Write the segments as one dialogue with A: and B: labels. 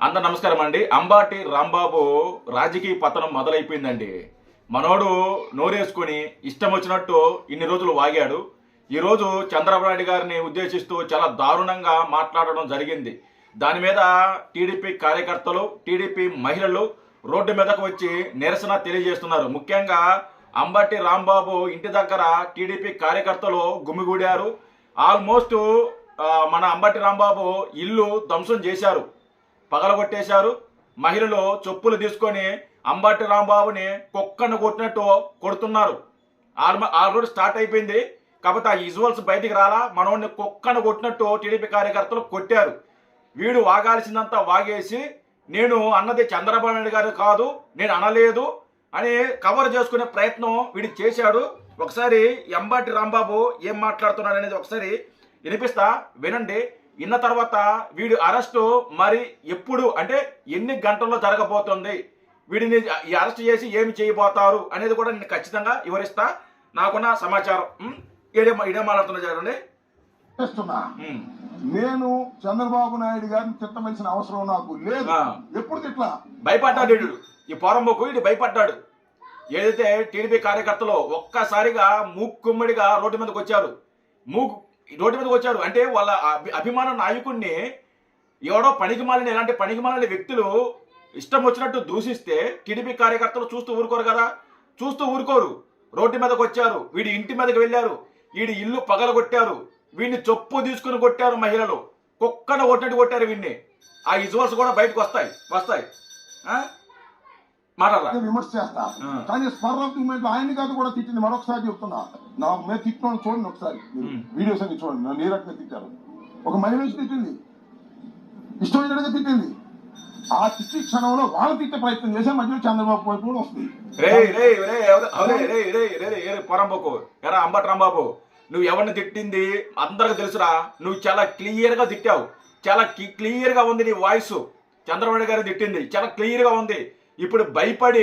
A: అందరు నమస్కారం అండి. అంబాటి రాంబాబు రాజకీయ పతనం మొదలైపోయిందండి. మనోడు నోరేసుకొని ఇష్టం వచ్చినట్టు ఇన్ని రోజులు వాగాడు. ఈరోజు చంద్రబాబు నాయుడు గారిని ఉద్దేశిస్తూ చాలా దారుణంగా మాట్లాడడం జరిగింది. దాని మీద టీడీపీ కార్యకర్తలు, టీడీపీ మహిళలు రోడ్డు మీదకు వచ్చి నిరసన తెలియజేస్తున్నారు. ముఖ్యంగా అంబాటి రాంబాబు ఇంటి దగ్గర టీడీపీ కార్యకర్తలు గుమిగూడారు. ఆల్మోస్ట్ మన అంబాటి రాంబాబు ఇల్లు ధ్వంసం చేశారు, పగలగొట్టేశారు. మహిళలు చెప్పులు తీసుకొని అంబాటి రాంబాబుని కుక్కను కొట్టినట్టు కొడుతున్నారు. ఆల్రెడీ స్టార్ట్ అయిపోయింది కాబట్టి ఆ విజువల్స్ బయటికి రాలా. మనోడిని కుక్కను కొట్టినట్టు టీడీపీ కార్యకర్తలు కొట్టారు. వీడు వాగాల్సిందంతా వాగేసి నేను అన్నది చంద్రబాబు నాయుడు గారు కాదు, నేను అనలేదు అని కవర్ చేసుకునే ప్రయత్నం వీడు చేశాడు. ఒకసారి అంబాటి రాంబాబు ఏం మాట్లాడుతున్నాడు అనేది ఒకసారి వినిపిస్తా, వినండి. విన్న తర్వాత వీడి అరెస్టు మరి ఎప్పుడు అంటే ఎన్ని గంటల్లో జరగబోతుంది, వీడిని ఈ అరెస్ట్ చేసి ఏమి చేయబోతారు అనేది కూడా నేను ఖచ్చితంగా వివరిస్తా. నాకున్న సమాచారం ఇదే మాట్లాడుతున్నా చూడండి.
B: నేను చంద్రబాబు నాయుడు గారిని తిట్టవలసిన అవసరం నాకు లేదు. ఎప్పుడు తిట్లా?
A: భయపడ్డాడు వీడు, ఈ పోరంబోకు వీడు భయపడ్డాడు. ఏదైతే టీడీపీ కార్యకర్తలు ఒక్కసారిగా మూక్కుమ్మడిగా రోడ్డు మీదకి వచ్చారు. రోడ్డు మీదకి వచ్చారు అంటే వాళ్ళ అభిమాన నాయకుడిని ఎవడో పనికిమాలిన ఇలాంటి పనికిమాలిన వ్యక్తులు ఇష్టం వచ్చినట్టు దూషిస్తే టీడీపీ కార్యకర్తలు చూస్తూ ఊరుకోరు కదా, చూస్తూ ఊరుకోరు. రోడ్డు మీదకి వచ్చారు, వీడి ఇంటి మీదకి వెళ్ళారు, వీడి ఇల్లు పగలగొట్టారు, వీడిని చొప్పు తీసుకుని కొట్టారు. మహిళలు కుక్కను కొట్టినట్టు కొట్టారు వీడిని. ఆ విజువల్స్ కూడా బయటకు వస్తాయి.
B: విమర్శ చేస్తా కానీ స్పర్ ఆఫ్ ది మూమెంట్ ఆయన్ని కాదు కూడా తిట్టింది. మరొకసారి చెప్తున్నా, నా మీద తిట్టుకోండి, చూడండి ఒకసారి వీడియోస్ అన్ని చూడండి. నన్ను ఏ రకంగా తిట్టారు. ఒక మహిళ వచ్చి తిట్టింది, ఇష్టమైనట్టుగా తిట్టింది. ఆ తిట్టి క్షణంలో వాళ్ళు తిట్టే ప్రయత్నం చేసే మధ్యలో చంద్రబాబు వైపు కూడా వస్తుంది.
A: పొరంబోకు ఎరా అంబటి రాంబాబు, నువ్వు ఎవరిని తిట్టింది అందరికి తెలుసురా. నువ్వు చాలా క్లియర్ గా తిట్టావు, చాలా క్లియర్ గా ఉంది నీ వాయిస్. చంద్రబాబు గారిని తిట్టింది చాలా క్లియర్ గా ఉంది. ఇప్పుడు భయపడి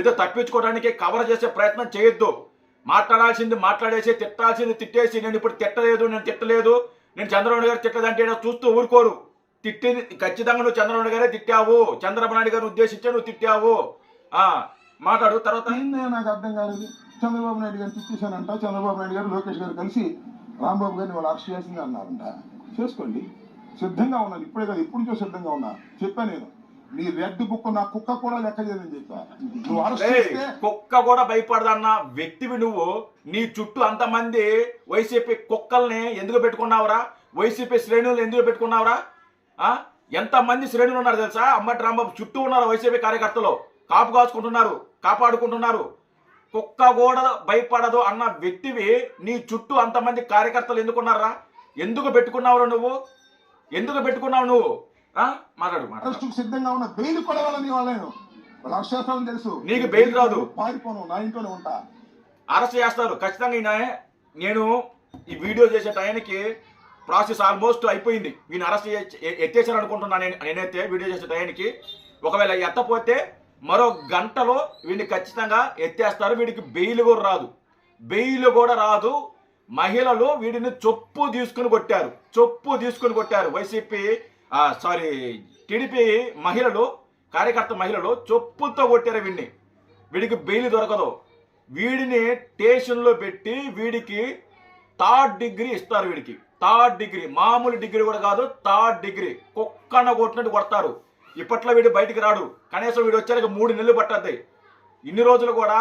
A: ఏదో తప్పించుకోవడానికి కవర్ చేసే ప్రయత్నం చేయొద్దు. మాట్లాడాల్సింది మాట్లాడేసి, తిట్టాల్సింది తిట్టేసి, నేను ఇప్పుడు తిట్టలేదు, నేను చంద్రబాబు గారు తిట్టదంటే చూస్తూ ఊరుకోరు. తిట్టింది ఖచ్చితంగా నువ్వు చంద్రబాబు గారే తిట్టావు, చంద్రబాబు నాయుడు గారిని ఉద్దేశించే నువ్వు తిట్టావు. మాట్లాడు తర్వాత.
B: నాకు అర్థం కాలేదు. చంద్రబాబు నాయుడు గారిని తిట్టేశానంట. చంద్రబాబు నాయుడు గారు లోకేష్ గారు కలిసి రాంబాబు గారిని వాళ్ళు అరెస్ట్ చేసింది అన్నారంట. చేసుకోండి, సిద్ధంగా ఉన్నాను. ఇప్పుడే కదా, ఇప్పుడు నుంచో సిద్ధంగా ఉన్నా. చెప్పా నేను, నీ రెడ్ బుక్ నా కుక్క కూడా లెక్క చేయదని చెప్పా.
A: కుక్క కూడా భయపడదన్న వ్యక్తివి నువ్వు. నీ చుట్టూ అంతమంది వైసీపీ కుక్కల్ని ఎందుకు పెట్టుకున్నావురా? వైసీపీ శ్రేణులు ఎందుకు పెట్టుకున్నావురా? ఎంతమంది శ్రేణులు ఉన్నారు తెలుసా? అంబటి రాంబాబు చుట్టూ ఉన్నారు వైసీపీ కార్యకర్తలు, కాపు కాచుకుంటున్నారు, కాపాడుకుంటున్నారు. కుక్క కూడా భయపడదు అన్న వ్యక్తివి నీ చుట్టూ అంతమంది కార్యకర్తలు ఎందుకున్నారా? ఎందుకు పెట్టుకున్నావు నువ్వు? ఎందుకు పెట్టుకున్నావు నువ్వు?
B: మాట్లాడు. సిద్ధంగా ఉన్న బెయిల్ కూడా వాళ్ళని అరెస్ట్ తెలుసు.
A: నీకు బెయిల్ రాదు,
B: పారిపోను, నా ఇంట్లోనే ఉంటా.
A: అరెస్ట్ చేస్తారు ఖచ్చితంగా. నేను ఈ వీడియో చేసే టైంకి ప్రాసెస్ ఆల్మోస్ట్ అయిపోయింది. వీడిని అరెస్ట్ ఎత్తేసారు అనుకుంటున్నాను నేనైతే. వీడియో చేసే టైంకి ఒకవేళ ఎత్తపోతే మరో గంటలో వీడిని ఖచ్చితంగా ఎత్తేస్తారు. వీడికి బెయిల్ కూడా రాదు. మహిళలు వీడిని చొప్పు తీసుకుని కొట్టారు. వైసీపీ టీడీపీ మహిళలు, కార్యకర్త మహిళలు చొప్పుతో కొట్టారు వీడిని. వీడికి బెయిల్ దొరకదు. వీడిని స్టేషన్లో పెట్టి వీడికి 3rd డిగ్రీ ఇస్తారు. వీడికి 3rd డిగ్రీ, మామూలు డిగ్రీ కూడా కాదు, 3rd డిగ్రీ. కుక్కన కొట్టినట్టు కొడతారు. ఇప్పట్లో వీడు బయటికి రాడు. కనీసం వీడు వచ్చాక 3 నెలలు పట్టద్ది. ఇన్ని రోజులు కూడా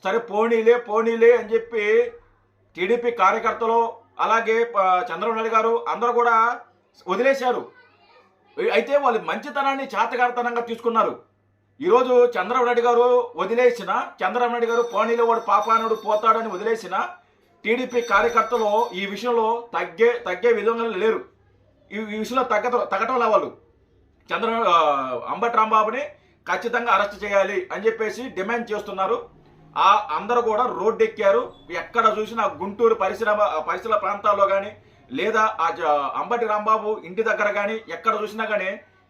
A: సరే పోనీలే అని చెప్పి టీడీపీ కార్యకర్తలు అలాగే చంద్రబాబు నాయుడు గారు అందరూ కూడా వదిలేశారు. అయితే వాళ్ళు మంచితనాన్ని చేతకారితనంగా తీసుకున్నారు. ఈరోజు చంద్రబాబు నాయుడు గారు వదిలేసిన, చంద్రబాబు నాయుడు గారు పోనీలో వాడు పాపానుడు పోతాడని వదిలేసిన టీడీపీ కార్యకర్తలు ఈ విషయంలో తగ్గే విధంగా లేరు. ఈ విషయంలో తగ్గటం వాళ్ళు అంబటి రాంబాబుని ఖచ్చితంగా అరెస్ట్ చేయాలి అని చెప్పేసి డిమాండ్ చేస్తున్నారు. అందరూ కూడా రోడ్డు ఎక్కారు. ఎక్కడ చూసినా గుంటూరు పరిసర ప్రాంతాల్లో కానీ లేదా అంబటి రాంబాబు ఇంటి దగ్గర కానీ ఎక్కడ చూసినా కానీ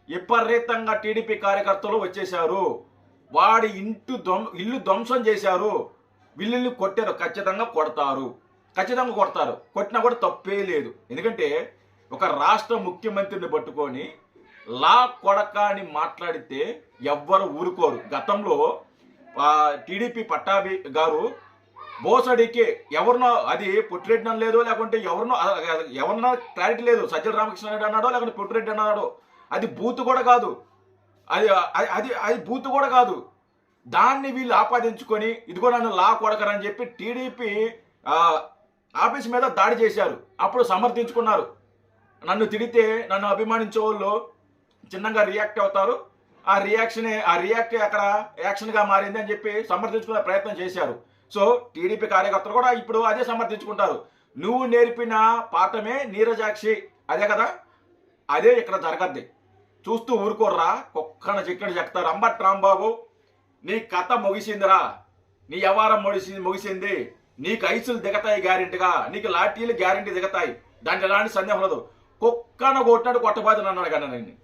A: విపరీతంగా టీడీపీ కార్యకర్తలు వచ్చేశారు. వాడి ఇల్లు ధ్వంసం చేశారు. వీళ్ళని కొట్టారు, ఖచ్చితంగా కొడతారు. కొట్టినా కూడా తప్పే లేదు. ఎందుకంటే ఒక రాష్ట్ర ముఖ్యమంత్రిని పట్టుకొని లా కొడక అని మాట్లాడితే ఎవ్వరు ఊరుకోరు. గతంలో టీడీపీ పట్టాభి గారు బోసడికి ఎవరినో, అది పొట్టిరెడ్డి అని లేదు, లేకుంటే ఎవరినో క్లారిటీ లేదు, సజ్జల రామకృష్ణ రెడ్డి అన్నాడో లేకుంటే పొట్టిరెడ్డి అన్నాడో, అది బూత్ కూడా కాదు, అది బూత్ కూడా కాదు. దాన్ని వీళ్ళు ఆపాదించుకొని ఇదిగో నన్ను లా కొడకరని చెప్పి టీడీపీ ఆఫీస్ మీద దాడి చేశారు. అప్పుడు సమర్థించుకున్నారు. నన్ను తిడితే నన్ను అభిమానించే వాళ్ళు చిన్నగా రియాక్ట్ అవుతారు, ఆ రియాక్ట్ అక్కడ యాక్షన్గా మారింది అని చెప్పి సమర్థించుకునే ప్రయత్నం చేశారు. సో టీడీపీ కార్యకర్తలు కూడా ఇప్పుడు అదే సమర్థించుకుంటారు. నువ్వు నేర్పిన పాఠమే నీరజాక్షి, అదే కదా, అదే ఇక్కడ జరగద్ది. చూస్తూ ఊరుకోర్రా, కుక్కన చిక్కని చెప్తారు. అంబట్ రాంబాబు, నీ కథ ముగిసిందిరా, నీ వ్యవహారం ముగిసింది, నీకు ఐసులు దిగతాయి గ్యారెంటీగా, నీకు లాఠీలు గ్యారెంటీ దిగతాయి, దాంట్లో ఎలాంటి సందేహం లేదు. కుక్కన కొట్టాడు కొట్టబోతే నన్ను అడగండి. నేను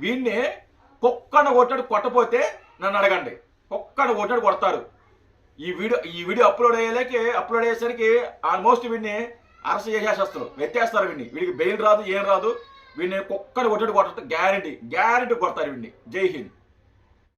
A: వీడిని కుక్కన కొట్టాడు కొట్టపోతే నన్ను అడగండి. కుక్కన కొట్టాడు కొడతారు. ఈ వీడియో అప్లోడ్ అయ్యేసరికి ఆల్మోస్ట్ వీడిని అరెస్ట్ చేసేస్తారు, ఎత్తేస్తారు. వీడికి బెయిల్ రాదు, ఏం రాదు. వీడిని కుక్కని కొట్టాడు గ్యారెంటీ కొడతారు వీడిని. జై హింద్.